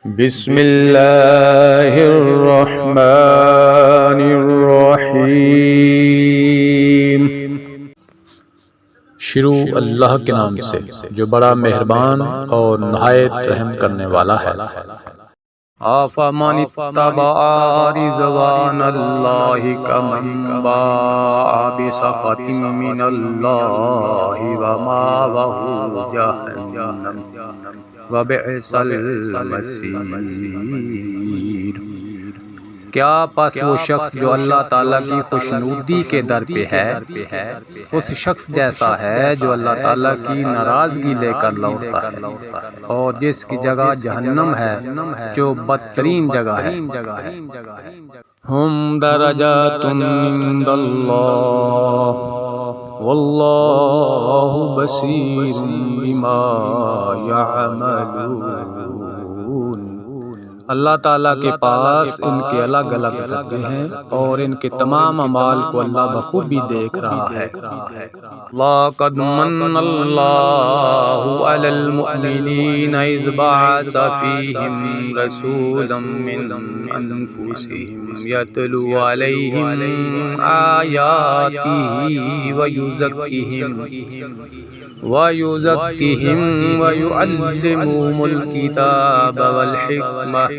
بسم اللہ الرحمن الرحیم۔ شروع اللہ کے نام سے جو بڑا مہربان اور نہایت رحم کرنے والا ہے۔ آفَمَنِ اتَّبَعَ رِضْوَانَ اللَّهِ كَمَنْ بَاءَ بِسَخَطٍ مِّنَ اللَّهِ وَمَأْوَاهُ جَهَنَّمُ وَبِئْسَ الْمَصِيرُ۔ کیا پس وہ شخص جو اللہ تعالیٰ کی خوشنودی کے در پہ ہے اس شخص جیسا ہے جو اللہ تعالیٰ کی ناراضگی لے کر لوٹتا ہے، اور جس کی جگہ جہنم ہے جو بدترین جگہ ہے۔ ہم درجات عند اللہ واللہ بصیر بما یعملون۔ اللہ تعالیٰ کے پاس ان کے الگ الگ درجے ہیں اور ان کے تمام اعمال کو اللہ بخوبی دیکھ رہا ہے۔ لَقَدْ مَنَّ اللَّهُ عَلَى الْمُؤْمِنِينَ إِذْ بَعَثَ فِيهِمْ رَسُولًا مِّنْ أَنفُسِهِمْ يَتْلُو عَلَيْهِمْ آيَاتِهِ وَيُزَكِّيهِمْ وَيُعَلِّمُهُمُ الْكِتَابَ وَالْحِكْمَةَ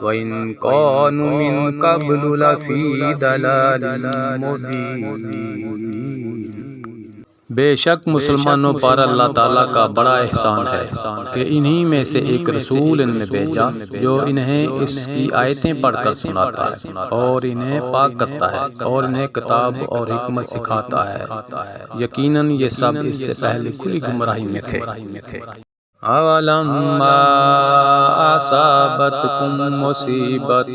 وَإِنْ كَانُوا مِنْ قَبْلُ لَفِي ضَلَالٍ مُّبِينٍ۔ بے شک مسلمانوں پر اللہ تعالیٰ کا بڑا احسان ہے کہ انہی میں سے ایک رسول ان میں بھیجا جو انہیں اس کی آیتیں پڑھ کر سناتا ہے اور انہیں پاک کرتا ہے اور انہیں کتاب اور حکمت سکھاتا ہے۔ یقیناً یہ سب اس سے پہلے کھلی گمراہی میں تھے۔ أَوَلَمَّا أَصَابَتْكُم مُّصِيبَةٌ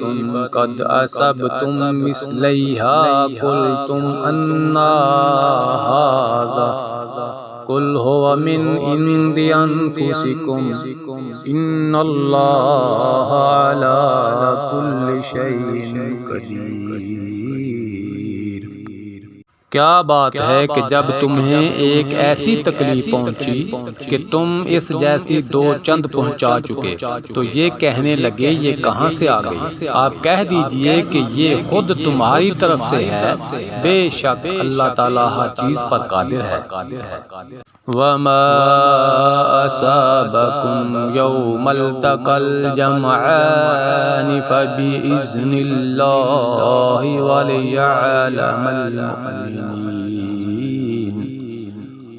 قَدْ أَصَبْتُم مِّثْلَيْهَا قُلْتُمْ أَنَّىٰ هَٰذَا قُلْ هُوَ مِنْ عِندِ أَنفُسِكُمْ إِنَّ اللَّهَ عَلَىٰ كُلِّ شَيْءٍ قَدِيرٌ۔ کیا بات ہے کہ جب تمہیں ایک ایسی تکلیف پہنچی کہ تم اس جیسی دو چند پہنچا چکے تو یہ کہنے لگے یہ کہاں سے آ گئی؟ آپ کہہ دیجئے کہ یہ خود تمہاری طرف سے ہے، بے شک اللہ تعالیٰ ہر چیز پر قادر ہے۔ وَمَا أَصَابَكُمْ يَوْمَ الْتَقَى الْجَمْعَانِ فَبِإِذْنِ اللَّهِ وَلِيَعْلَمَ الْمُؤْمِنِينَ۔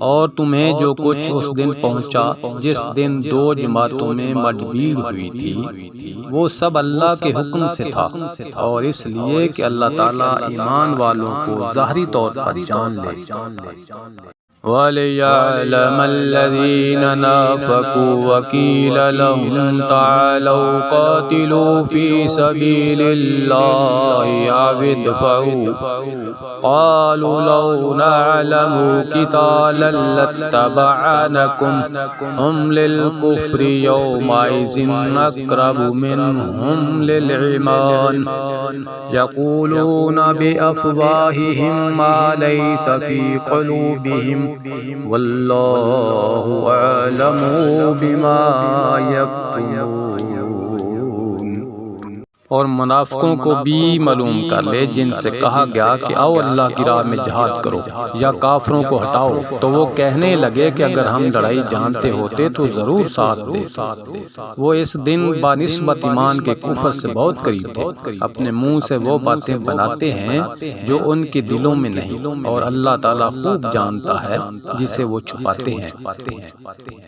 اور تمہیں جو کچھ اس دن پہنچا جس دن دو جماعتوں میں مڈبھیڑ ہوئی تھی وہ سب اللہ کے حکم سے تھا، اور اس لیے کہ اللہ تعالیٰ ایمان والوں کو ظاہری طور پر جان لے۔ وَلِيَعْلَمَ الَّذِينَ نَافَقُوا وَقِيلَ لَهُمْ تَعَالَوْا قَاتِلُوا فِي سَبِيلِ اللَّهِ أَوِ ادْفَعُوا قَالُوا لَوْ نَعْلَمُ قِتَالًا لَاتَّبَعْنَاكُمْ هُمْ لِلْكُفْرِ يَوْمَئِذٍ أَقْرَبُ مِنْهُمْ لِلْإِيمَانِ يَقُولُونَ بِأَفْوَاهِهِمْ مَا لَيْسَ فِي قُلُوبِهِمْ واللہ اعلم بما یکتمون۔ اور منافقوں کو بھی معلوم کر لے جن سے کہا گیا کہ آؤ اللہ کی راہ میں جہاد کرو یا کافروں کو ہٹاؤ، تو وہ کہنے لگے کہ اگر ہم لڑائی جانتے ہوتے تو ضرور ساتھ دیتے۔ وہ اس دن بنسبت ایمان کے کفر سے بہت قریب تھے۔ اپنے منہ سے وہ باتیں بناتے ہیں جو ان کے دلوں میں نہیں، اور اللہ تعالیٰ خوب جانتا ہے جسے وہ چھپاتے ہیں۔